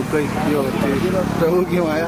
रुक गई प्रभु की माया।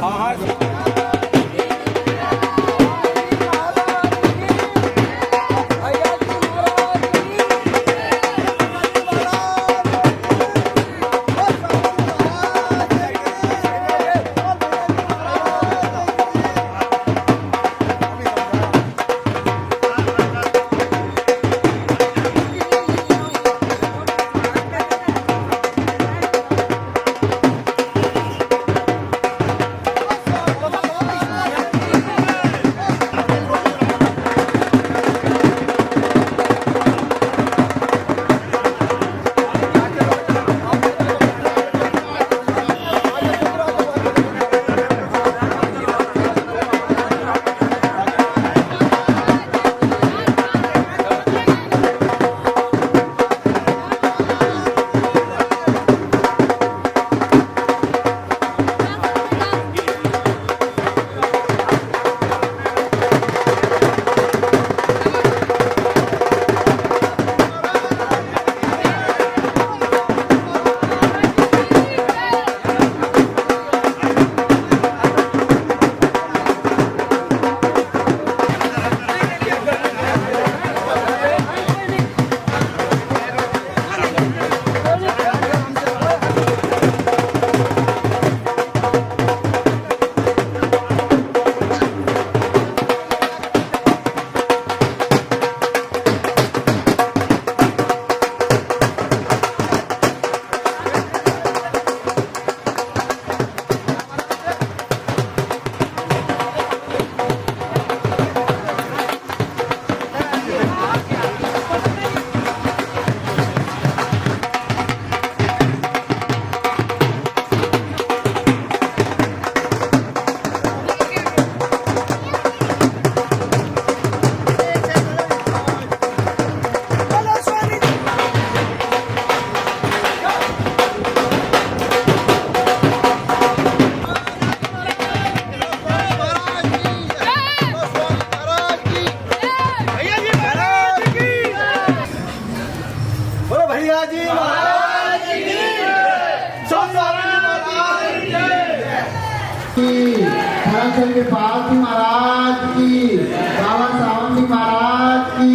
धर्मचंद्र पाल जी महाराज की, बाबा सावन जी महाराज की,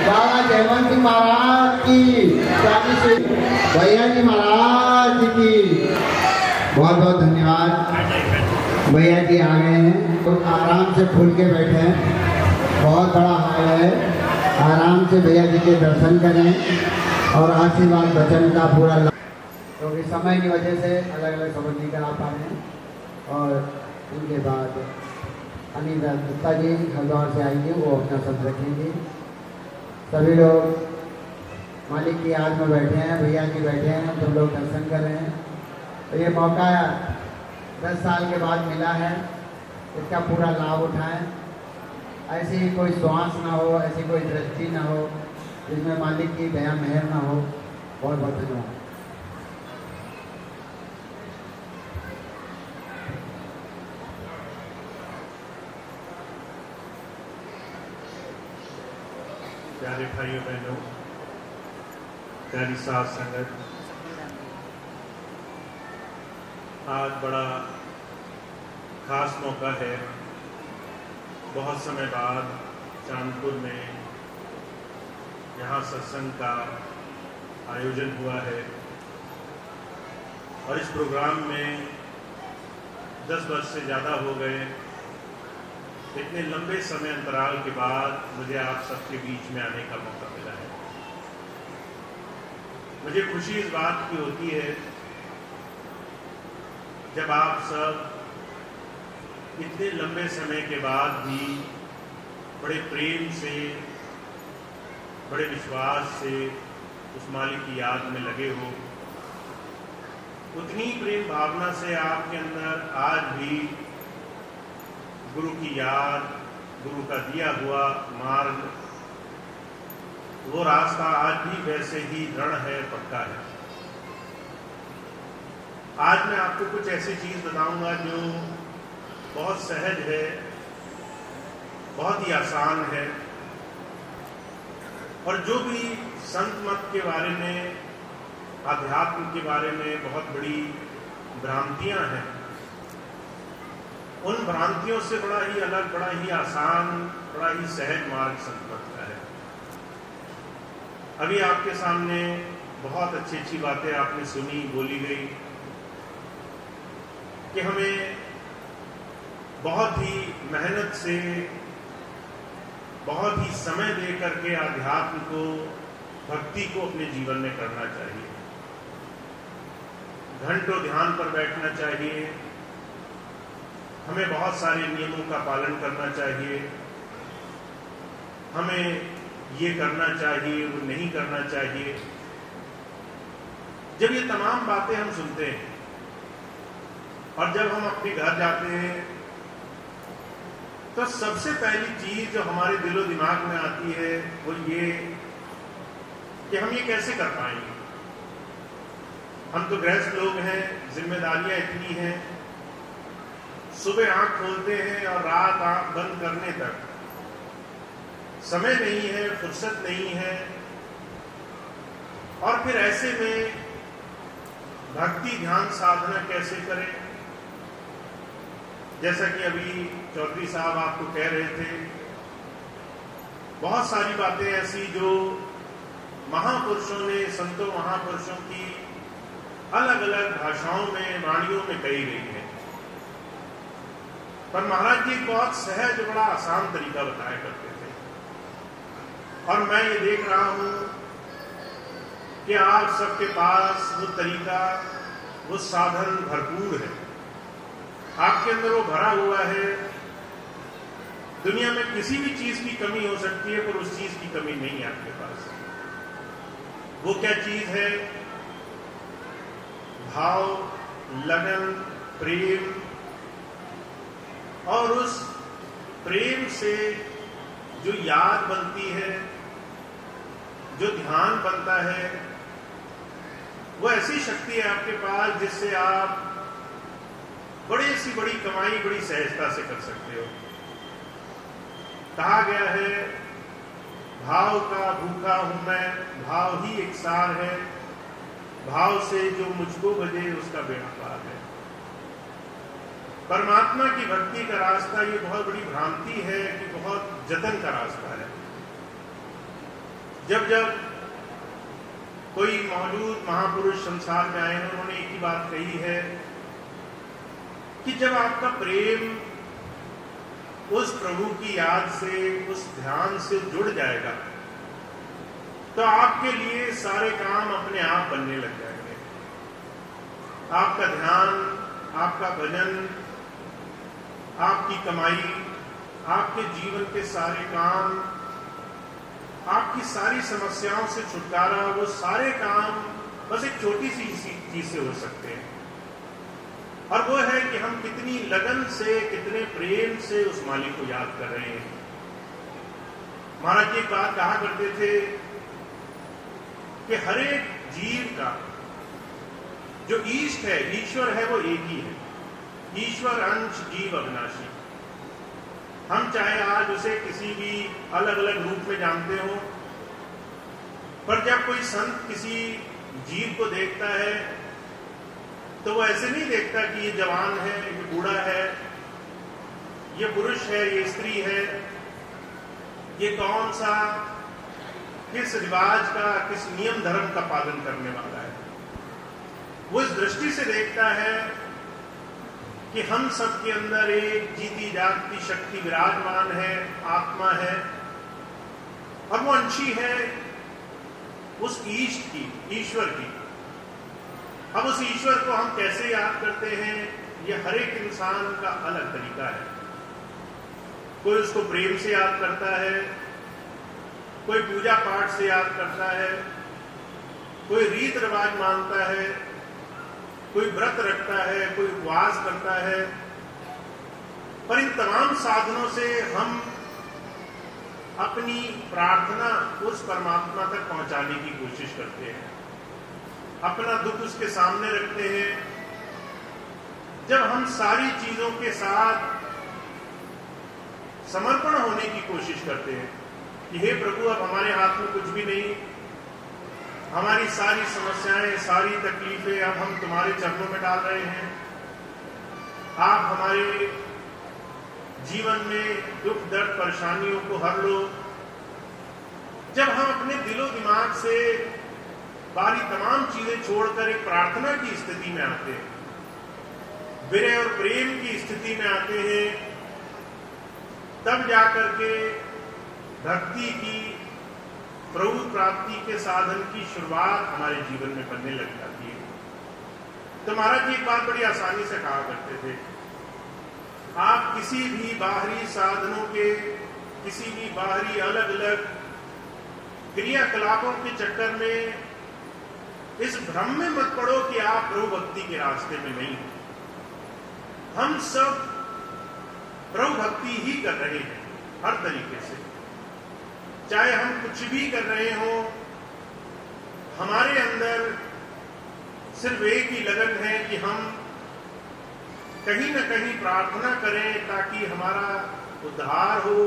बाबा जयवंत जी महाराज की, भैया जी महाराज की। बहुत बहुत धन्यवाद। भैया जी आ गए हैं तो आराम से खुल के बैठे हैं। बहुत बड़ा हाल है, आराम से भैया जी के दर्शन करें और आशीर्वाद वचन का पूरा क्योंकि तो समय की वजह से अलग अलग समझ नहीं करा पा रहे हैं। और उनके बाद अनिता गुप्ता जी हरिद्वार से आएंगे, वो अपना शब्द रखेंगे। सभी लोग मालिक की याद में बैठे हैं, भैया जी बैठे हैं, तुम लोग दर्शन कर रहे हैं। तो ये मौका 10 साल के बाद मिला है, इसका पूरा लाभ उठाएं। ऐसी कोई श्वास ना हो, ऐसी कोई दृष्टि ना हो जिसमें मालिक की दया मेहर ना हो। बहुत बहुत धन्यवाद। प्यारे भाइयों बहनों, प्यारी साथ संगत, आज बड़ा खास मौका है। बहुत समय बाद चांदपुर में यहाँ सत्संग का आयोजन हुआ है और इस प्रोग्राम में 10 वर्ष से ज़्यादा हो गए। इतने लंबे समय अंतराल के बाद मुझे आप सबके बीच में आने का मौका मिला है। मुझे खुशी इस बात की होती है जब आप सब इतने लंबे समय के बाद भी बड़े प्रेम से, बड़े विश्वास से उस मालिक की याद में लगे हो। उतनी प्रेम भावना से आपके अंदर आज भी गुरु की याद, गुरु का दिया हुआ मार्ग, वो रास्ता आज भी वैसे ही दृढ़ है, पक्का है। आज मैं आपको कुछ ऐसी चीज बताऊंगा जो बहुत सहज है, बहुत ही आसान है और जो भी संत मत के बारे में, आध्यात्म के बारे में बहुत बड़ी भ्रांतियां हैं, उन भ्रांतियों से बड़ा ही अलग, बड़ा ही आसान, बड़ा ही सहज मार्ग संपत्ति का है। अभी आपके सामने बहुत अच्छी अच्छी बातें आपने सुनी, बोली गई कि हमें बहुत ही मेहनत से, बहुत ही समय दे करके आध्यात्म को, भक्ति को अपने जीवन में करना चाहिए। घंटों ध्यान पर बैठना चाहिए, हमें बहुत सारे नियमों का पालन करना चाहिए, हमें ये करना चाहिए, वो नहीं करना चाहिए। जब ये तमाम बातें हम सुनते हैं और जब हम अपने घर जाते हैं तो सबसे पहली चीज जो हमारे दिलो दिमाग में आती है वो ये कि हम ये कैसे कर पाएंगे। हम तो गृहस्थ लोग हैं, जिम्मेदारियां इतनी हैं, सुबह आंख खोलते हैं और रात आंख बंद करने तक समय नहीं है, फुर्सत नहीं है। और फिर ऐसे में भक्ति ध्यान साधना कैसे करें। जैसा कि अभी चौधरी साहब आपको कह रहे थे, बहुत सारी बातें ऐसी जो महापुरुषों ने, संतों महापुरुषों की अलग अलग भाषाओं में, वाणियों में कही गई है। पर महाराज जी बहुत सहज, बड़ा आसान तरीका बताया करते थे। और मैं ये देख रहा हूं कि आप सबके पास वो तरीका, वो साधन भरपूर है, आपके अंदर वो भरा हुआ है। दुनिया में किसी भी चीज की कमी हो सकती है, पर उस चीज की कमी नहीं है आपके पास। वो क्या चीज है? भाव, लगन, प्रेम। और उस प्रेम से जो याद बनती है, जो ध्यान बनता है, वो ऐसी शक्ति है आपके पास जिससे आप बड़ी सी बड़ी कमाई बड़ी सहजता से कर सकते हो। कहा गया है, भाव का भूखा हूं मैं, भाव ही एक सार है, भाव से जो मुझको बजे उसका बेड़ा पार है। परमात्मा की भक्ति का रास्ता ये बहुत बड़ी भ्रांति है कि बहुत जतन का रास्ता है। जब जब कोई मौजूद महापुरुष संसार में आए हैं, उन्होंने एक ही बात कही है कि जब आपका प्रेम उस प्रभु की याद से, उस ध्यान से जुड़ जाएगा तो आपके लिए सारे काम अपने आप बनने लग जाएंगे। आपका ध्यान, आपका भजन, आपकी कमाई, आपके जीवन के सारे काम, आपकी सारी समस्याओं से छुटकारा, वो सारे काम बस एक छोटी सी चीज से हो सकते हैं। और वो है कि हम कितनी लगन से, कितने प्रेम से उस मालिक को याद कर रहे हैं। महाराज जी एक बात कहा करते थे कि हर एक जीव का जो ईष्ट है, ईश्वर है, वो एक ही है। ईश्वर अंश जीव अविनाशी। हम चाहे आज उसे किसी भी अलग अलग रूप में जानते हो, पर जब कोई संत किसी जीव को देखता है तो वो ऐसे नहीं देखता कि ये जवान है, ये बूढ़ा है, ये पुरुष है, ये स्त्री है, ये कौन सा, किस रिवाज का, किस नियम धर्म का पालन करने वाला है। वो इस दृष्टि से देखता है कि हम सब के अंदर एक जीती जागती शक्ति विराजमान है, आत्मा है, और वो अंशी है उस ईष्ट की, ईश्वर की। अब उस ईश्वर को हम कैसे याद करते हैं, ये हर एक इंसान का अलग तरीका है। कोई उसको प्रेम से याद करता है, कोई पूजा पाठ से याद करता है, कोई रीत रिवाज मानता है, कोई व्रत रखता है, कोई उपवास करता है। पर इन तमाम साधनों से हम अपनी प्रार्थना उस परमात्मा तक पहुंचाने की कोशिश करते हैं, अपना दुख उसके सामने रखते हैं। जब हम सारी चीजों के साथ समर्पण होने की कोशिश करते हैं कि हे प्रभु, अब हमारे हाथ में कुछ भी नहीं, हमारी सारी समस्याएं, सारी तकलीफें अब हम तुम्हारे चरणों में डाल रहे हैं। आप हमारे जीवन में दुख दर्द परेशानियों को हर लो। जब हम अपने दिलो दिमाग से बारी तमाम चीजें छोड़कर एक प्रार्थना की स्थिति में आते हैं, विरह और प्रेम की स्थिति में आते हैं, तब जाकर के भक्ति की, प्रभु प्राप्ति के साधन की शुरुआत हमारे जीवन में बनने लग जाती है। तो महाराज जी एक बात बड़ी आसानी से कहा करते थे, आप किसी भी बाहरी साधनों के, किसी भी बाहरी अलग अलग क्रियाकलापों के चक्कर में इस भ्रम में मत पड़ो कि आप प्रभु भक्ति के रास्ते में नहीं हो। हम सब प्रभु भक्ति ही कर रहे हैं हर तरीके से, चाहे हम कुछ भी कर रहे हो, हमारे अंदर सिर्फ एक ही लगन है कि हम कहीं ना कहीं प्रार्थना करें ताकि हमारा उद्धार हो,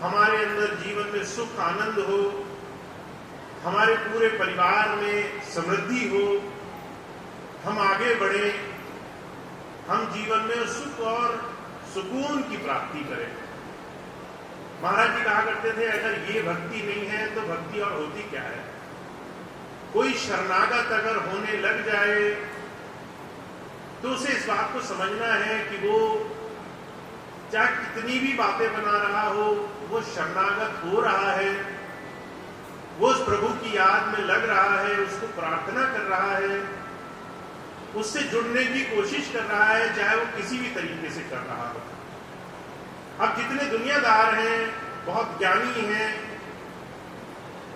हमारे अंदर जीवन में सुख आनंद हो, हमारे पूरे परिवार में समृद्धि हो, हम आगे बढ़े, हम जीवन में सुख और सुकून की प्राप्ति करें। महाराज जी कहा करते थे, अगर ये भक्ति नहीं है तो भक्ति और होती क्या है। कोई शरणागत अगर होने लग जाए तो उसे इस बात को समझना है कि वो चाहे कितनी भी बातें बना रहा हो, वो शरणागत हो रहा है, वो उस प्रभु की याद में लग रहा है, उसको प्रार्थना कर रहा है, उससे जुड़ने की कोशिश कर रहा है, चाहे वो किसी भी तरीके से कर रहा हो। अब जितने दुनियादार हैं, बहुत ज्ञानी हैं,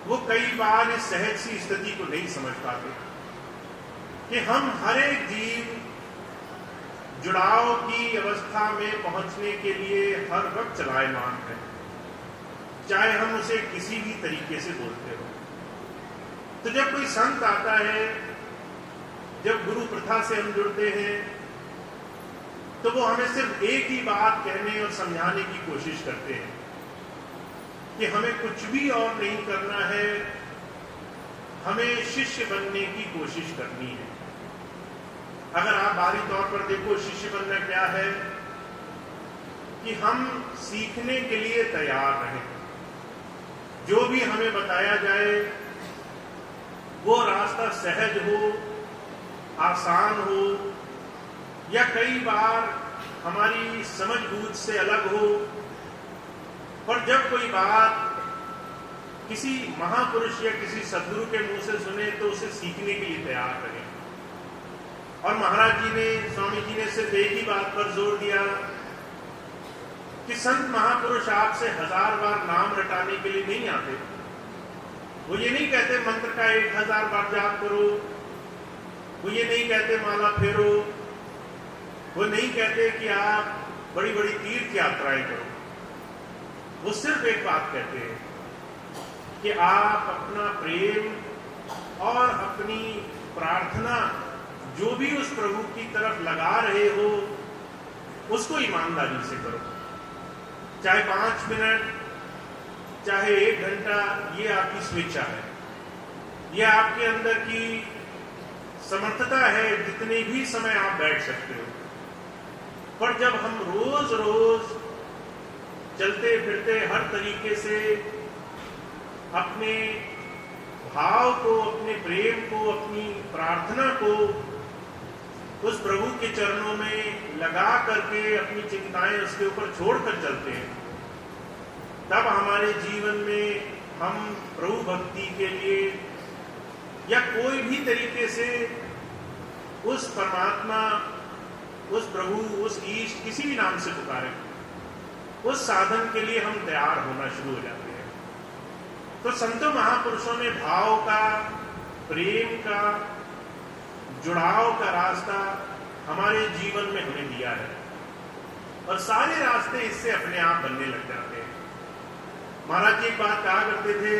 वो कई बार इस सहज सी स्थिति को नहीं समझ पाते कि हम हर एक जीव जुड़ाव की अवस्था में पहुंचने के लिए हर वक्त चलायमान है, चाहे हम उसे किसी भी तरीके से बोलते हो। तो जब कोई संत आता है, जब गुरु प्रथा से हम जुड़ते हैं, तो वो हमें सिर्फ एक ही बात कहने और समझाने की कोशिश करते हैं कि हमें कुछ भी और नहीं करना है, हमें शिष्य बनने की कोशिश करनी है। अगर आप बाहरी तौर पर देखो, शिष्य बनना क्या है कि हम सीखने के लिए तैयार रहें, जो भी हमें बताया जाए वो रास्ता सहज हो, आसान हो, या कई बार हमारी समझ बूझ से अलग हो, पर जब कोई बात किसी महापुरुष या किसी सदगुरु के मुंह से सुने तो उसे सीखने के लिए तैयार रहें। और महाराज जी ने, स्वामी जी ने सिर्फ एक ही बात पर जोर दिया कि संत महापुरुष आपसे 1000 बार नाम रटाने के लिए नहीं आते। वो ये नहीं कहते मंत्र का 1000 बार जाप करो, वो ये नहीं कहते माला फेरो, वो नहीं कहते कि आप बड़ी बड़ी तीर्थ यात्राएं करो। वो सिर्फ एक बात कहते हैं कि आप अपना प्रेम और अपनी प्रार्थना जो भी उस प्रभु की तरफ लगा रहे हो उसको ईमानदारी से करो, चाहे 5 मिनट, चाहे 1 घंटा, ये आपकी स्वेच्छा है, ये आपके अंदर की समर्थता है, जितने भी समय आप बैठ सकते हो। पर जब हम रोज रोज चलते फिरते हर तरीके से अपने भाव को, अपने प्रेम को, अपनी प्रार्थना को उस प्रभु के चरणों में लगा करके अपनी चिंताएं उसके ऊपर छोड़कर चलते हैं, तब हमारे जीवन में हम प्रभु भक्ति के लिए या कोई भी तरीके से उस परमात्मा, उस प्रभु, उस ईष्ट, किसी भी नाम से पुकारें, उस साधन के लिए हम तैयार होना शुरू हो जाते हैं। तो संतों महापुरुषों ने भाव का, प्रेम का, जुड़ाव का रास्ता हमारे जीवन में हमें दिया है, और सारे रास्ते इससे अपने आप बनने लग जाते हैं। महाराज जी एक बात कहा करते थे,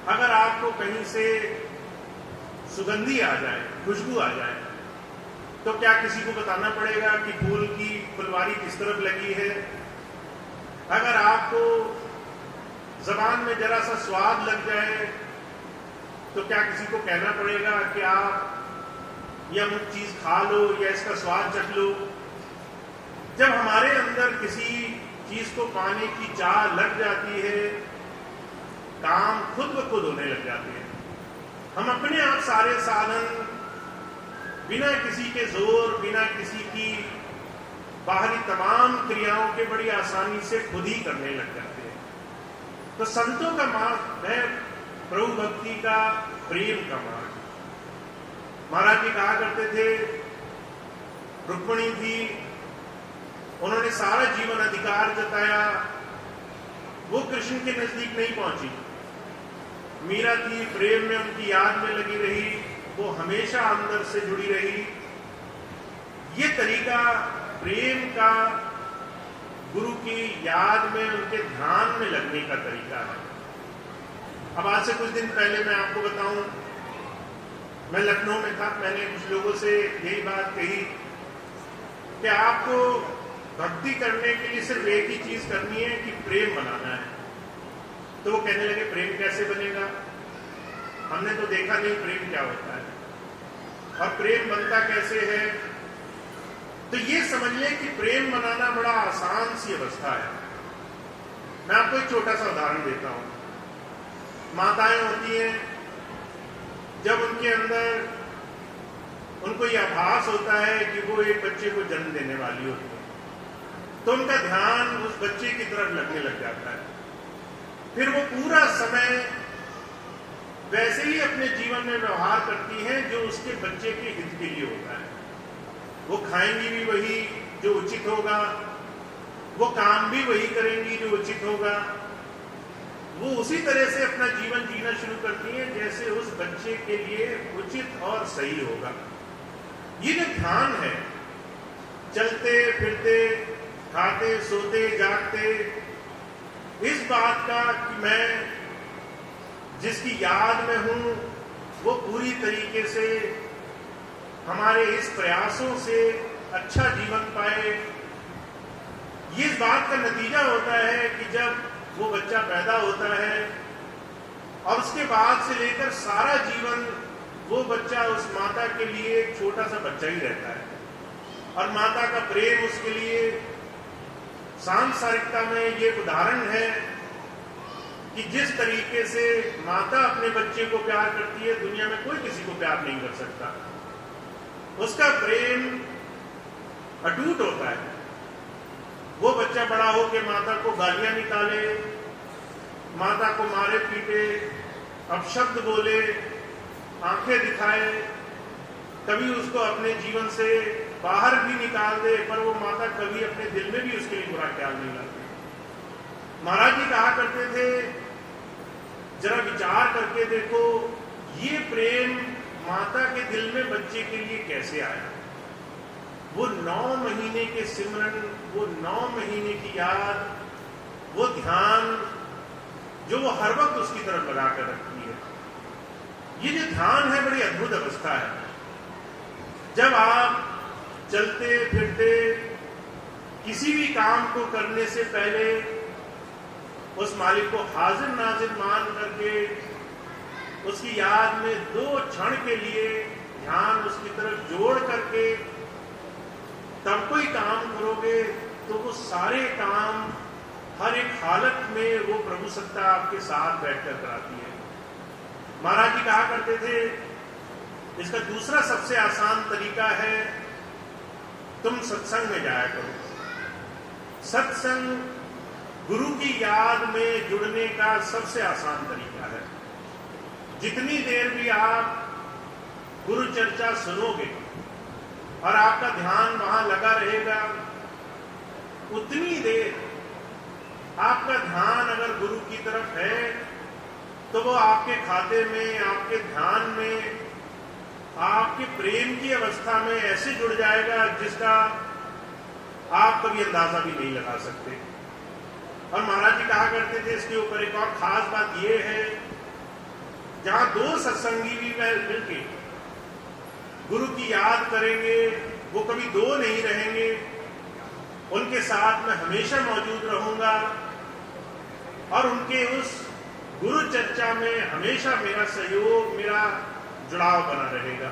अगर आपको कहीं से सुगंधी आ जाए, खुशबू आ जाए, तो क्या किसी को बताना पड़ेगा कि फूल की फुलवारी किस तरफ लगी है? अगर आपको जबान में जरा सा स्वाद लग जाए, तो क्या किसी को कहना पड़ेगा कि आप यह अमुक चीज खा लो या इसका स्वाद चख लो? जब हमारे अंदर किसी चीज को पाने की चाह लग जाती है, काम खुद ब खुद होने लग जाते हैं। हम अपने आप सारे साधन बिना किसी के जोर, बिना किसी की बाहरी तमाम क्रियाओं के बड़ी आसानी से खुद ही करने लग जाते हैं। तो संतों का मार्ग है प्रभु भक्ति का, प्रेम का मार्ग। महाराज जी कहा करते थे, रुक्मिणी थी, उन्होंने सारा जीवन अधिकार जताया, वो कृष्ण के नजदीक नहीं पहुंची। मीरा थी, प्रेम में उनकी याद में लगी रही, वो हमेशा अंदर से जुड़ी रही। ये तरीका प्रेम का, गुरु की याद में, उनके ध्यान में लगने का तरीका है। अब आज से कुछ दिन पहले मैं आपको बताऊं, मैं लखनऊ में था, मैंने कुछ लोगों से यही बात कही कि आपको भक्ति करने के लिए सिर्फ एक ही चीज करनी है कि प्रेम बनाना है। तो वो कहने लगे, प्रेम कैसे बनेगा? हमने तो देखा नहीं प्रेम क्या होता है और प्रेम बनता कैसे है। तो ये समझ लें कि प्रेम बनाना बड़ा आसान सी अवस्था है। मैं आपको एक छोटा सा उदाहरण देता हूं। माताएं होती हैं, जब उनके अंदर उनको यह आभास होता है कि वो एक बच्चे को जन्म देने वाली होती है, तो उनका ध्यान उस बच्चे की तरफ लगने लग जाता है। फिर वो पूरा समय वैसे ही अपने जीवन में व्यवहार करती हैं जो उसके बच्चे के हित के लिए होता है। वो खाएंगी भी वही जो उचित होगा, वो काम भी वही करेंगी जो उचित होगा, वो उसी तरह से अपना जीवन जीना शुरू करती हैं जैसे उस बच्चे के लिए उचित और सही होगा। ये जो ध्यान है, चलते फिरते, खाते सोते जागते, इस बात का कि मैं जिसकी याद में हूं वो पूरी तरीके से हमारे इस प्रयासों से अच्छा जीवन पाए, ये इस बात का नतीजा होता है कि जब वो बच्चा पैदा होता है और उसके बाद से लेकर सारा जीवन वो बच्चा उस माता के लिए एक छोटा सा बच्चा ही रहता है और माता का प्रेम उसके लिए सांसारिकता में ये उदाहरण है कि जिस तरीके से माता अपने बच्चे को प्यार करती है, दुनिया में कोई किसी को प्यार नहीं कर सकता। उसका प्रेम अटूट होता है। वो बच्चा बड़ा हो के माता को गालियां निकाले, माता को मारे पीटे, अपशब्द बोले, आंखें दिखाए, कभी उसको अपने जीवन से बाहर भी निकाल दे, पर वो माता कभी अपने दिल में भी उसके लिए बुरा ख्याल नहीं लाती। महाराज जी कहा करते थे, जरा विचार करके देखो, ये प्रेम माता के दिल में बच्चे के लिए कैसे आया। वो 9 महीने के सिमरन, वो 9 महीने की याद, वो ध्यान जो वो हर वक्त उसकी तरफ लगा कर रखती है। ये जो ध्यान है बड़ी अद्भुत अवस्था है। जब आप चलते फिरते किसी भी काम को करने से पहले उस मालिक को हाजिर नाजिर मान करके उसकी याद में 2 क्षण के लिए ध्यान उसकी तरफ जोड़ करके तब कोई काम करोगे तो वो सारे काम हर एक हालत में वो प्रभु सत्ता आपके साथ बैठकर कराती है। महाराज जी कहा करते थे, इसका दूसरा सबसे आसान तरीका है, तुम सत्संग में जाया करो। सत्संग गुरु की याद में जुड़ने का सबसे आसान तरीका है। जितनी देर भी आप गुरु चर्चा सुनोगे और आपका ध्यान वहां लगा रहेगा, उतनी देर आपका ध्यान अगर गुरु की तरफ है तो वो आपके खाते में, आपके ध्यान में, आपके प्रेम की अवस्था में ऐसे जुड़ जाएगा जिसका आप कभी अंदाजा भी नहीं लगा सकते। और महाराज जी कहा करते थे, इसके ऊपर एक और खास बात यह है, जहां 2 सत्संगी भी मिलके गुरु की याद करेंगे, वो कभी 2 नहीं रहेंगे, उनके साथ मैं हमेशा मौजूद रहूंगा और उनके उस गुरु चर्चा में हमेशा मेरा सहयोग, मेरा जुड़ाव बना रहेगा।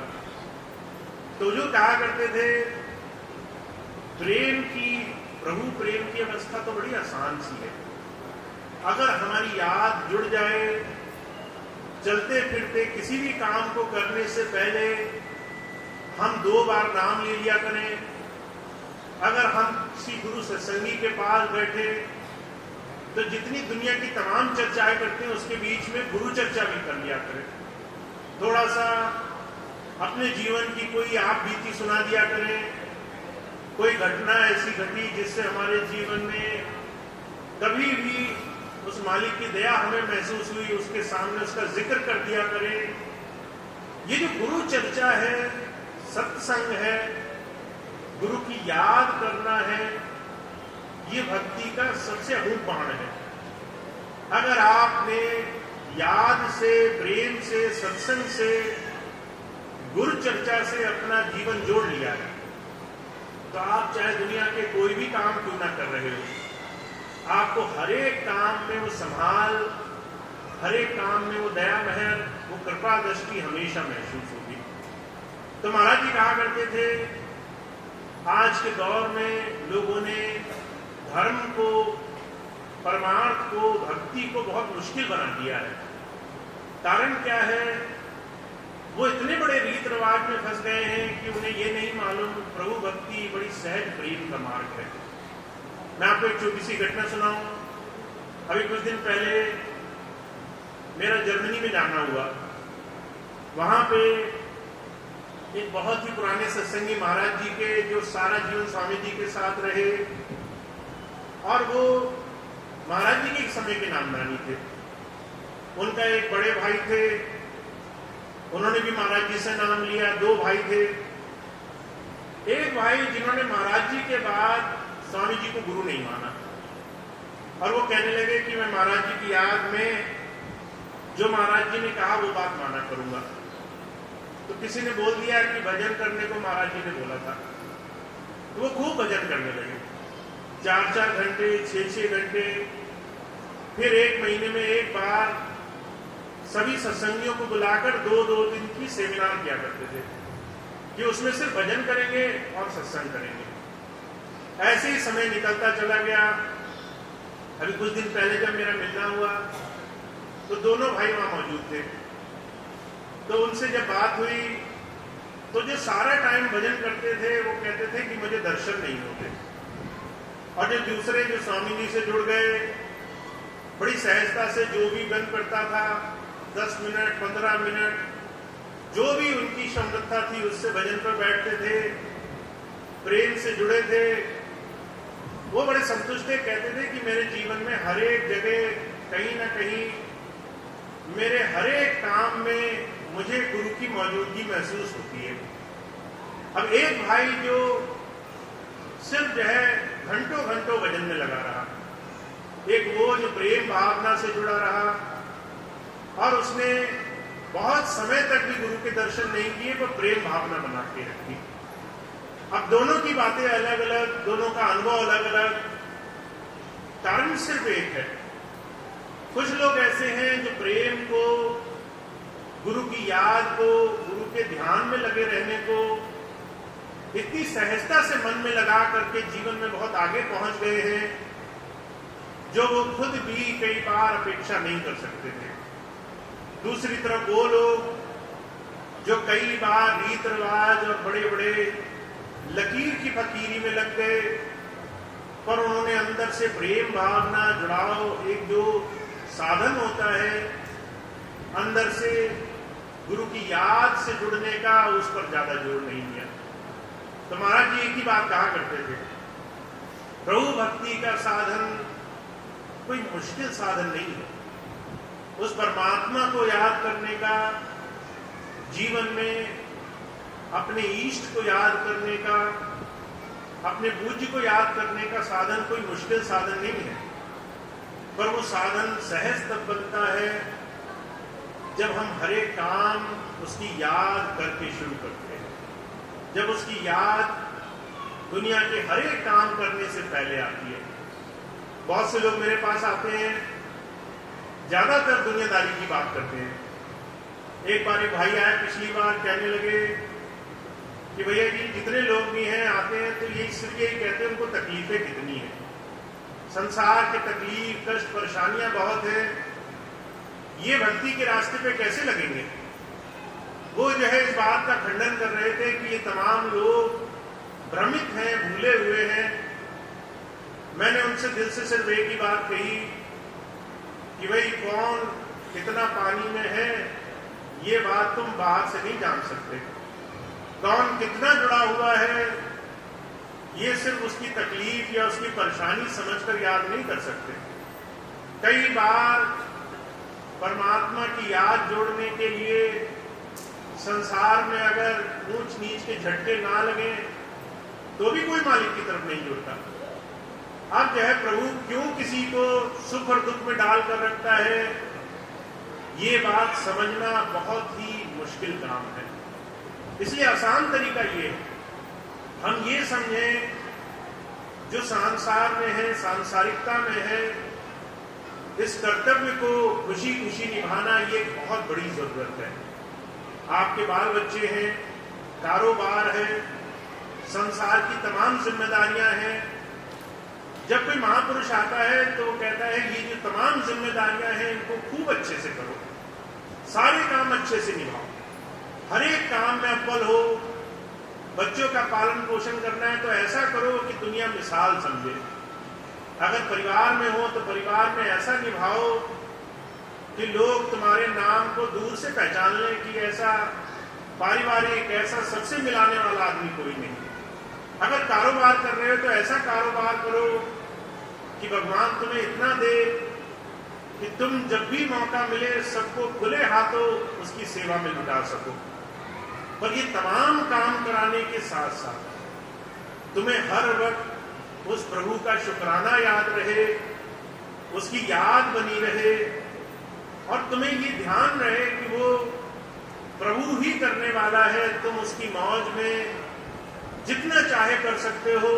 तो जो कहा करते थे प्रेम की, प्रभु प्रेम की अवस्था तो बड़ी आसान सी है। अगर हमारी याद जुड़ जाए, चलते फिरते किसी भी काम को करने से पहले हम 2 बार नाम ले लिया करें। अगर हम किसी गुरु सत्संगी के पास बैठे तो जितनी दुनिया की तमाम चर्चाएं करते हैं उसके बीच में गुरु चर्चा भी कर लिया करें। थोड़ा सा अपने जीवन की कोई आप बीती सुना दिया करें, कोई घटना ऐसी घटी जिससे हमारे जीवन में कभी भी उस मालिक की दया हमें महसूस हुई, उसके सामने उसका जिक्र कर दिया करें। ये जो गुरु चर्चा है, सत्संग है, गुरु की याद करना है, ये भक्ति का सबसे अमूल्य बाण है। अगर आपने याद से, प्रेम से, सत्संग से, गुरु चर्चा से अपना जीवन जोड़ लिया है तो आप चाहे दुनिया के कोई भी काम क्यों ना कर रहे हो, आपको हर एक काम में वो संभाल, हर एक काम में वो दया महर, वो कृपा दृष्टि हमेशा महसूस होगी। तो महाराज जी कहा करते थे आज के दौर में लोगों ने धर्म को, परमार्थ को, भक्ति को बहुत मुश्किल बना दिया है। कारण क्या है, वो इतने बड़े रीत रिवाज में फंस गए हैं कि उन्हें ये नहीं मालूम प्रभु भक्ति बड़ी सहज प्रेम का मार्ग है। मैं आपको एक छोटी सी घटना सुनाऊं। अभी कुछ दिन पहले मेरा जर्मनी में जाना हुआ। वहां पे एक बहुत ही पुराने सत्संगी महाराज जी के, जो सारा जीवन स्वामी जी के साथ रहे, और वो महाराज जी के एक समय के नामदानी थे। उनका एक बड़े भाई थे, उन्होंने भी महाराज जी से नाम लिया। 2 भाई थे। एक भाई जिन्होंने महाराज जी के बाद स्वामी जी को गुरु नहीं माना, और वो कहने लगे कि मैं महाराज जी की याद में जो महाराज जी ने कहा वो बात माना करूंगा। तो किसी ने बोल दिया कि भजन करने को महाराज जी ने बोला था, तो वो खूब भजन करने लगे, 4-4 घंटे, 6-6 घंटे। फिर 1 महीने में एक बार सभी सत्संगियों को बुलाकर 2-2 दिन की सेमिनार किया करते थे कि उसमें सिर्फ भजन करेंगे और सत्संग करेंगे। ऐसे ही समय निकलता चला गया। अभी कुछ दिन पहले जब मेरा मिलना हुआ तो दोनों भाई वहां मौजूद थे। तो उनसे जब बात हुई तो जो सारा टाइम भजन करते थे वो कहते थे कि मुझे दर्शन नहीं होते, और जो दूसरे जो स्वामी जी से जुड़ गए, बड़ी सहजता से जो भी बंद करता था 10 मिनट, 15 मिनट, जो भी उनकी क्षमता थी उससे भजन पर बैठते थे, प्रेम से जुड़े थे। वो बड़े संतुष्ट थे, कहते थे कि मेरे जीवन में हर एक जगह कहीं ना कहीं, मेरे हर एक काम में मुझे गुरु की मौजूदगी महसूस होती है। अब एक भाई जो सिर्फ जो है घंटों घंटों भजन में लगा रहा, एक वो जो प्रेम भावना से जुड़ा रहा, और उसने बहुत समय तक भी गुरु के दर्शन नहीं किए, वो प्रेम भावना बना के रखी। अब दोनों की बातें अलग अलग, दोनों का अनुभव अलग अलग, कारण सिर्फ एक है। कुछ लोग ऐसे हैं जो प्रेम को, गुरु की याद को, गुरु के ध्यान में लगे रहने को इतनी सहजता से मन में लगा करके जीवन में बहुत आगे पहुंच गए हैं जो वो खुद भी कई बार अपेक्षा नहीं कर सकते थे। दूसरी तरफ वो लोग जो कई बार रीत रिवाज और बड़े बड़े लकीर की फकीरी में लग गए, पर उन्होंने अंदर से प्रेम भावना, जुड़ाव, एक जो साधन होता है अंदर से गुरु की याद से जुड़ने का, उस पर ज्यादा जोर नहीं दिया। तो महाराज जी एक ही बात कहा करते थे, प्रभु भक्ति का साधन कोई मुश्किल साधन नहीं है। उस परमात्मा को याद करने का, जीवन में अपने इष्ट को याद करने का, अपने पूज्य को याद करने का साधन कोई मुश्किल साधन नहीं है। पर वो साधन सहज तब बनता है जब हम हर एक काम उसकी याद करके शुरू करते हैं, जब उसकी याद दुनिया के हर एक काम करने से पहले आती है। बहुत से लोग मेरे पास आते हैं ज्यादातर दुनियादारी की बात करते हैं। एक बार एक भाई आए पिछली बार, कहने लगे कि भैया जी जितने लोग भी हैं आते हैं तो ये सिर्फ यही कहते हैं उनको तकलीफें कितनी है, संसार के तकलीफ कष्ट परेशानियां बहुत है, ये भक्ति के रास्ते पे कैसे लगेंगे। वो जो है इस बात का खंडन कर रहे थे कि ये तमाम लोग भ्रमित हैं, भूले हुए हैं। मैंने उनसे दिल से सिर्फ एक ही बात कही कि भाई कौन कितना पानी में है ये बात तुम बाहर से नहीं जान सकते, कौन कितना जुड़ा हुआ है ये सिर्फ उसकी तकलीफ या उसकी परेशानी समझकर याद नहीं कर सकते। कई बार परमात्मा की याद जोड़ने के लिए संसार में अगर ऊंच नीच के झटके ना लगे तो भी कोई मालिक की तरफ नहीं जुड़ता। अब जो है प्रभु क्यों किसी को सुख और दुख में डाल कर रखता है, ये बात समझना बहुत ही मुश्किल काम है। इसलिए आसान तरीका ये है, हम ये समझें जो संसार में है, सांसारिकता में है, इस कर्तव्य को खुशी खुशी निभाना ये बहुत बड़ी जरूरत है। आपके बाल बच्चे हैं, कारोबार है, संसार की तमाम जिम्मेदारियां हैं। जब कोई महापुरुष आता है तो वो कहता है ये जो तमाम जिम्मेदारियां हैं इनको खूब अच्छे से करो, सारे काम अच्छे से निभाओ, हर एक काम में अव्वल हो। बच्चों का पालन पोषण करना है तो ऐसा करो कि दुनिया मिसाल समझे। अगर परिवार में हो तो परिवार में ऐसा निभाओ कि लोग तुम्हारे नाम को दूर से पहचान लें कि ऐसा पारिवारिक, ऐसा सबसे मिलाने वाला आदमी कोई नहीं। अगर कारोबार कर रहे हो तो ऐसा कारोबार करो कि भगवान तुम्हें इतना दे कि तुम जब भी मौका मिले सबको खुले हाथों उसकी सेवा में लुटा सको। पर ये तमाम काम कराने के साथ साथ तुम्हें हर वक्त उस प्रभु का शुक्राना याद रहे, उसकी याद बनी रहे, और तुम्हें ये ध्यान रहे कि वो प्रभु ही करने वाला है। तुम उसकी मौज में जितना चाहे कर सकते हो,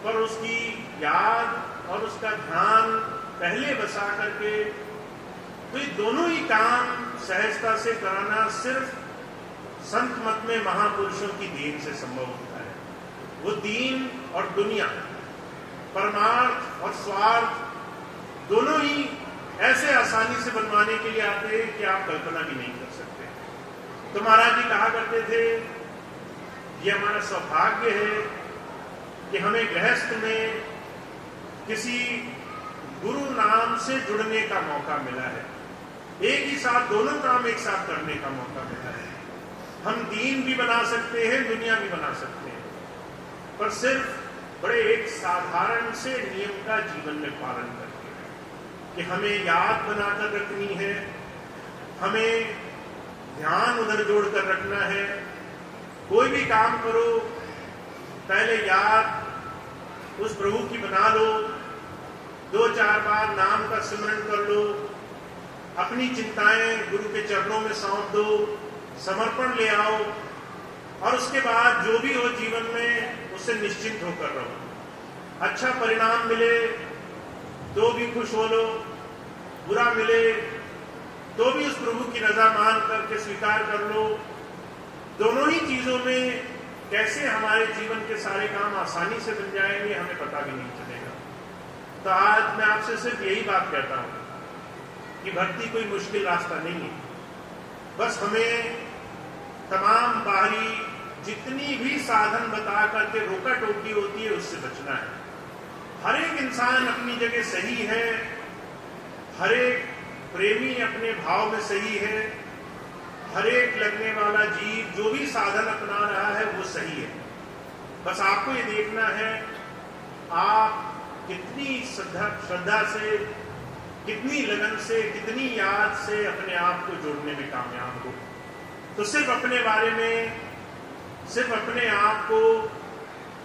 पर उसकी याद और उसका ध्यान पहले बसा करके, तो ये दोनों ही काम सहजता से कराना सिर्फ संत मत में महापुरुषों की दीन से संभव होता है। वो दीन और दुनिया, परमार्थ और स्वार्थ दोनों ही ऐसे आसानी से बनवाने के लिए आते हैं कि आप कल्पना भी नहीं कर सकते। तो महाराज जी कहा करते थे ये हमारा सौभाग्य है कि हमें गृहस्थ में किसी गुरु नाम से जुड़ने का मौका मिला है, एक ही साथ दोनों काम एक साथ करने का मौका मिला है। हम दीन भी बना सकते हैं, दुनिया भी बना सकते हैं, पर सिर्फ बड़े एक साधारण से नियम का जीवन में पालन करके कि हमें याद बनाकर रखनी है, हमें ध्यान उधर जोड़कर रखना है। कोई भी काम करो पहले याद उस प्रभु की बना लो, 2-4 बार नाम का स्मरण कर लो, अपनी चिंताएं गुरु के चरणों में सौंप दो, समर्पण ले आओ, और उसके बाद जो भी हो जीवन में उससे निश्चिंत होकर रहो। अच्छा परिणाम मिले तो भी खुश हो लो, बुरा मिले तो भी उस प्रभु की रजा मान करके स्वीकार कर लो। दोनों ही चीजों में कैसे हमारे जीवन के सारे काम आसानी से बन जाएंगे हमें पता भी नहीं चलेगा। तो आज मैं आपसे सिर्फ यही बात कहता हूं कि भक्ति कोई मुश्किल रास्ता नहीं है, बस हमें तमाम बाहरी जितनी भी साधन बता करके रोका टोकी होती है उससे बचना है। हर एक इंसान अपनी जगह सही है, हर एक प्रेमी अपने भाव में सही है, हर एक लगने वाला जीव जो भी साधन अपना रहा है वो सही है। बस आपको ये देखना है आप कितनी श्रद्धा से, कितनी लगन से, कितनी याद से अपने आप को जोड़ने में कामयाब हो। तो सिर्फ अपने बारे में, सिर्फ अपने आप को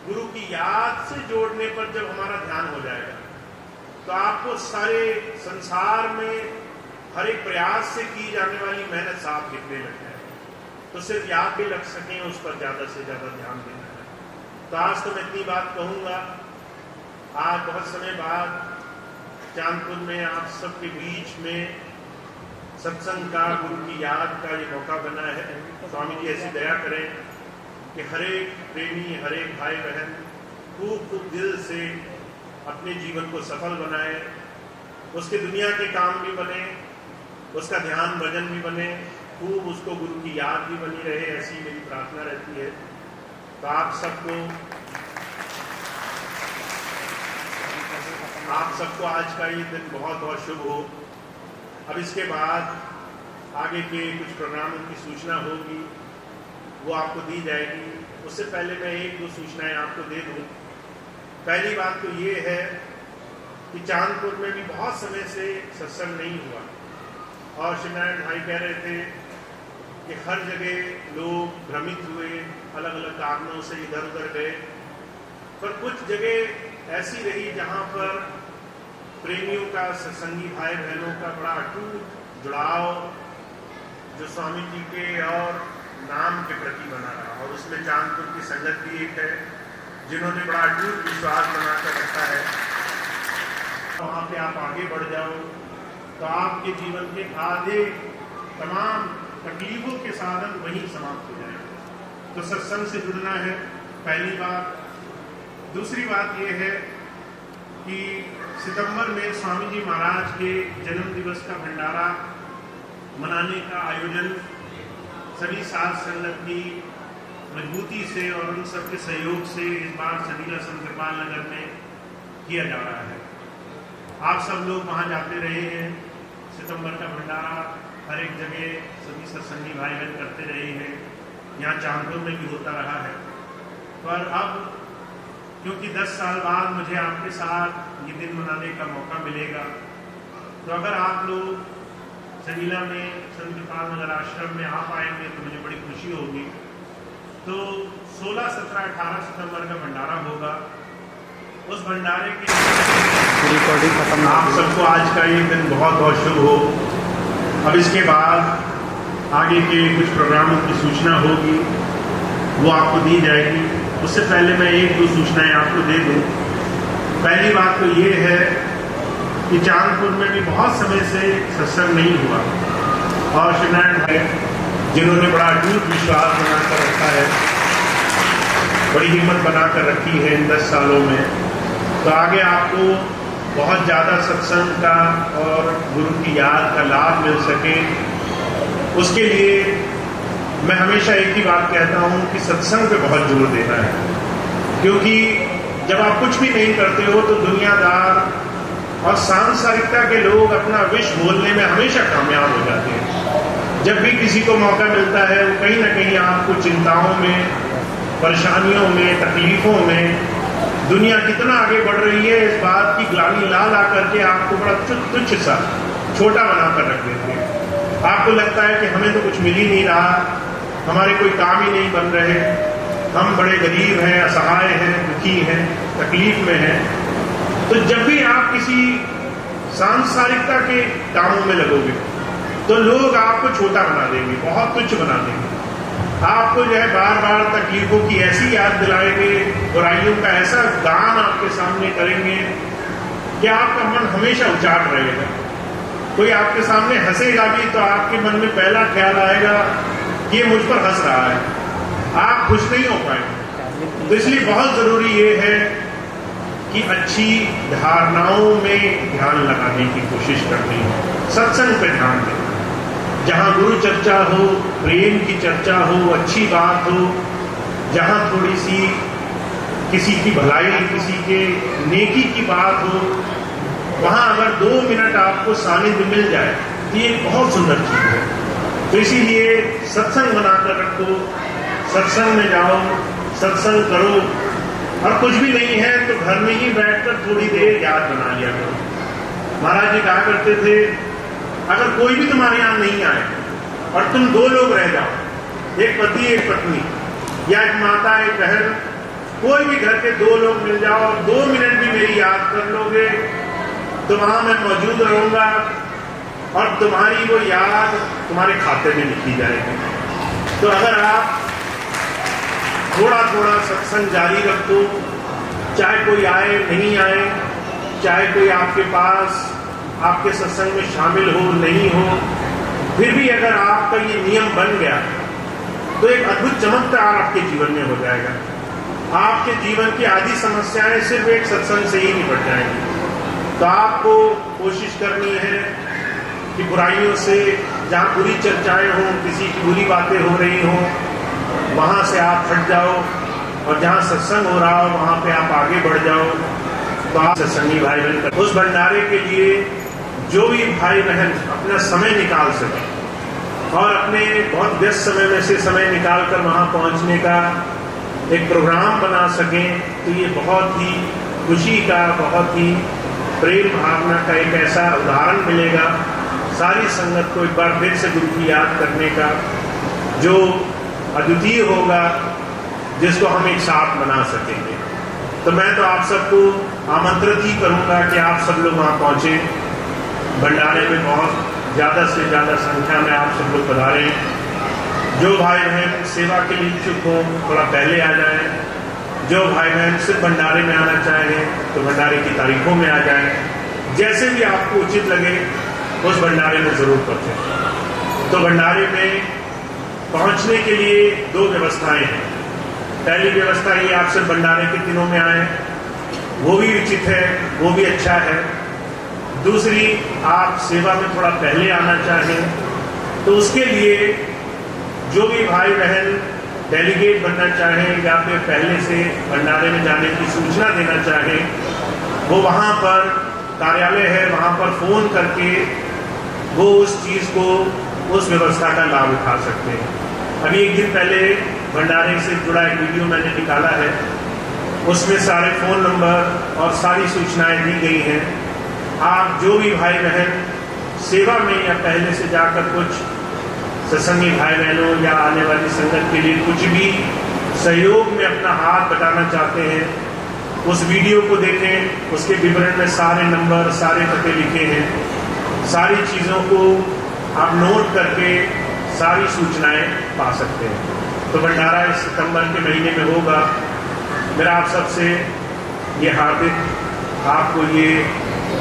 गुरु की याद से जोड़ने पर जब हमारा ध्यान हो जाएगा तो आपको सारे संसार में हर एक प्रयास से की जाने वाली मेहनत साफ दिखने लग जाएगी। तो सिर्फ याद भी लग सके उस पर ज्यादा से ज्यादा ध्यान देना है। तो आज तो मैं इतनी बात कहूंगा। आज बहुत समय बाद चांदपुर में आप सबके बीच में सत्संग का, गुरु की याद का ये मौका बना है। स्वामी जी ऐसी दया करें कि हर एक प्रेमी, हर एक भाई बहन खूब खूब दिल से अपने जीवन को सफल बनाए, उसके दुनिया के काम भी बने, उसका ध्यान भजन भी बने, खूब उसको गुरु की याद भी बनी रहे, ऐसी मेरी प्रार्थना रहती है। तो आप सबको आज का ये दिन बहुत बहुत शुभ हो। अब इसके बाद आगे के कुछ प्रोग्रामों की सूचना होगी, वो आपको दी जाएगी। उससे पहले मैं एक दो सूचनाएं आपको दे दूं। पहली बात तो ये है कि चांदपुर में भी बहुत समय से सत्संग नहीं हुआ, और शिवनारायण भाई कह रहे थे कि हर जगह लोग भ्रमित हुए, अलग अलग कारणों से इधर उधर गए, पर कुछ जगह ऐसी रही जहां पर प्रेमियों का, सत्संगी भाई बहनों का बड़ा अटूट जुड़ाव जो स्वामी जी के और नाम के प्रति बना रहा, और उसमें चांदपुर की संगत भी एक है जिन्होंने बड़ा अटूट विश्वास बनाकर रखा है। वहाँ पे आप आगे बढ़ जाओ तो आपके जीवन के आधे तमाम तकलीफों के साधन वहीं समाप्त हो जाएंगे। तो सत्संग से जुड़ना है, पहली बात। दूसरी बात यह है कि सितंबर में स्वामी जी महाराज के जन्म दिवस का भंडारा मनाने का आयोजन सभी साध संगत की मजबूती से और उन सबके सहयोग से इस बार सदीला संत कृपाल नगर में किया जा रहा है। आप सब लोग वहां जाते रहे हैं, सितंबर का भंडारा हर एक जगह सभी सत्संगी भाई बहन करते रहे हैं, यहाँ चांदपुर में भी होता रहा है। पर अब क्योंकि 10 साल बाद मुझे आपके साथ ये दिन मनाने का मौका मिलेगा, तो अगर आप लोग सदीला में संत कृपाल नगर आश्रम में आ पाएंगे तो मुझे बड़ी खुशी होगी। तो 16, 17, 18 सितंबर का भंडारा होगा। उस भंडारे के रिकॉर्डिंग खत्म। आप सबको आज का ये दिन बहुत बहुत शुभ हो। अब इसके बाद आगे के कुछ प्रोग्रामों की सूचना होगी, वो आपको दी जाएगी। उससे पहले मैं एक दो सूचनाएं आपको दे दूं। पहली बात तो ये है कि चांदपुर में भी बहुत समय से सत्संग नहीं हुआ, और शिवनारायण भाई जिन्होंने बड़ा अटूट विश्वास बनाकर रखा है, बड़ी हिम्मत बनाकर रखी है इन 10 सालों में, तो आगे आपको बहुत ज़्यादा सत्संग का और गुरु की याद का लाभ मिल सके, उसके लिए मैं हमेशा एक ही बात कहता हूँ कि सत्संग पे बहुत जोर देना है। क्योंकि जब आप कुछ भी नहीं करते हो तो दुनियादार और सांसारिकता के लोग अपना विष बोलने में हमेशा कामयाब हो जाते हैं। जब भी किसी को मौका मिलता है वो कहीं ना कहीं आपको चिंताओं में, परेशानियों में, तकलीफों में, दुनिया कितना आगे बढ़ रही है इस बात की ग्लानि ला ला करके आपको बड़ा तुच्छ सा, छोटा बनाकर रख देते हैं। आपको लगता है कि हमें तो कुछ मिल ही नहीं रहा, हमारे कोई काम ही नहीं बन रहे, हम बड़े गरीब हैं, असहाय हैं, दुखी हैं, तकलीफ में हैं। तो जब भी आप किसी सांसारिकता के कामों में लगोगे तो लोग आपको छोटा बना देंगे, बहुत तुच्छ बना देंगे। आपको जो है बार बार तकलीफों की ऐसी याद दिलाएंगे, बुराइयों का ऐसा गान आपके सामने करेंगे कि आपका मन हमेशा उचाट रहेगा। कोई आपके सामने हंसेगा भी तो आपके मन में पहला ख्याल आएगा कि ये मुझ पर हंस रहा है, आप खुश नहीं हो पाएंगे। तो इसलिए बहुत जरूरी ये है कि अच्छी धारणाओं में ध्यान लगाने की कोशिश करनी है, सत्संग पे ध्यान देना, जहाँ गुरु चर्चा हो, प्रेम की चर्चा हो, अच्छी बात हो, जहाँ थोड़ी सी किसी की भलाई, किसी के नेकी की बात हो, वहाँ अगर 2 मिनट आपको सानिध्य मिल जाए तो ये बहुत सुंदर चीज़ है। तो इसीलिए सत्संग बनाकर रखो, सत्संग में जाओ, सत्संग करो, और कुछ भी नहीं है तो घर में ही बैठकर थोड़ी देर याद बना लिया करो। महाराज जी कहा करते थे, अगर कोई भी तुम्हारे यहाँ नहीं आए और तुम 2 लोग रह जाओ, एक पति एक पत्नी, या एक माता एक बहन, कोई भी घर के 2 लोग मिल जाओ और 2 मिनट भी मेरी याद कर लोगे तो वहां मैं मौजूद रहूंगा और तुम्हारी वो याद तुम्हारे खाते में लिखी जाएगी। तो अगर आप थोड़ा थोड़ा सत्संग जारी रखो, चाहे कोई आए नहीं आए, चाहे कोई आपके पास आपके सत्संग में शामिल हो नहीं हो, फिर भी अगर आपका ये नियम बन गया तो एक अद्भुत चमत्कार आपके जीवन में हो जाएगा। आपके जीवन की आधी समस्याएं सिर्फ एक सत्संग से ही निपट जाएंगी। तो आपको कोशिश करनी है कि बुराइयों से, जहाँ बुरी चर्चाएं हों, किसी की बुरी बातें हो रही हों, वहाँ से आप हट जाओ, और जहाँ सत्संग हो रहा हो वहाँ पे आप आगे बढ़ जाओ। तो आप सत्संगी भाई बहन उस भंडारे के लिए जो भी भाई बहन अपना समय निकाल सके और अपने बहुत व्यस्त समय में से समय निकाल कर वहाँ पहुँचने का एक प्रोग्राम बना सकें, तो ये बहुत ही खुशी का, बहुत ही प्रेम भावना का एक ऐसा उदाहरण मिलेगा सारी संगत को एक बार फिर से गुरु की याद करने का, जो अद्वितीय होगा, जिसको हम एक साथ बना सकेंगे। तो मैं तो आप सबको आमंत्रित ही करूंगा कि आप सब लोग वहाँ पहुँचें। भंडारे में बहुत ज़्यादा से ज़्यादा संख्या में आप सब लोग पधारें। जो भाई बहन सेवा के लिए इच्छुक हों थोड़ा पहले आ जाएं। जो भाई बहन सिर्फ भंडारे में आना चाहें तो भंडारे की तारीखों में आ जाएं। जैसे भी आपको उचित लगे उस भंडारे में ज़रूर पहुँचें। तो भंडारे में पहुँचने के लिए दो व्यवस्थाएं हैं। पहली व्यवस्था ये आप सिर्फ भंडारे के दिनों में आए, वो भी उचित है, वो भी अच्छा है। दूसरी, आप सेवा में थोड़ा पहले आना चाहें तो उसके लिए जो भी भाई बहन डेलीगेट बनना चाहें या फिर पहले से भंडारे में जाने की सूचना देना चाहें, वो वहाँ पर कार्यालय है, वहाँ पर फ़ोन करके वो उस चीज़ को, उस व्यवस्था का लाभ उठा सकते हैं। अभी एक दिन पहले भंडारे से जुड़ा एक वीडियो मैंने निकाला है, उसमें सारे फ़ोन नंबर और सारी सूचनाएं दी गई हैं। आप जो भी भाई बहन सेवा में या पहले से जाकर कुछ सत्संगी भाई बहनों या आने वाली संगत के लिए कुछ भी सहयोग में अपना हाथ बटाना चाहते हैं, उस वीडियो को देखें। उसके विवरण में सारे नंबर, सारे पते लिखे हैं। सारी चीज़ों को आप नोट करके सारी सूचनाएं पा सकते हैं। तो भंडारा इस सितंबर के महीने में होगा। मेरा आप सबसे ये हार्दिक आपको ये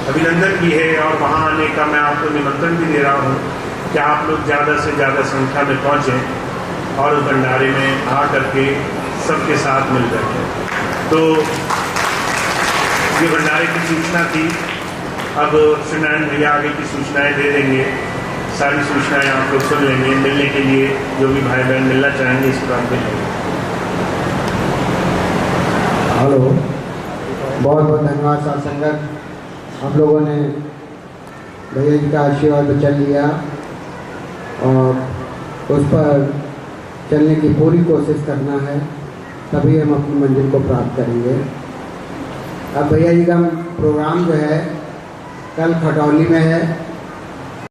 अभिनंदन भी है और वहाँ आने का मैं आपको निमंत्रण भी दे रहा हूँ कि आप लोग ज़्यादा से ज़्यादा संख्या में पहुँचें और उस भंडारे में आ करके सबके साथ मिल करके। तो ये भंडारे की सूचना थी। अब सुनारायण भैया आगे की सूचनाएं दे देंगे। सारी सूचनाएं आप लोग सुन लेंगे। मिलने के लिए जो भी भाई बहन मिलना चाहेंगे इस प्रोग्राम के लिए। हेलो, बहुत बहुत धन्यवाद साथ संगत। हम लोगों ने भैया जी का आशीर्वाद बचन लिया और उस पर चलने की पूरी कोशिश करना है, तभी हम अपनी मंजिल को प्राप्त करेंगे। अब भैया जी का प्रोग्राम जो है कल खटौली में है,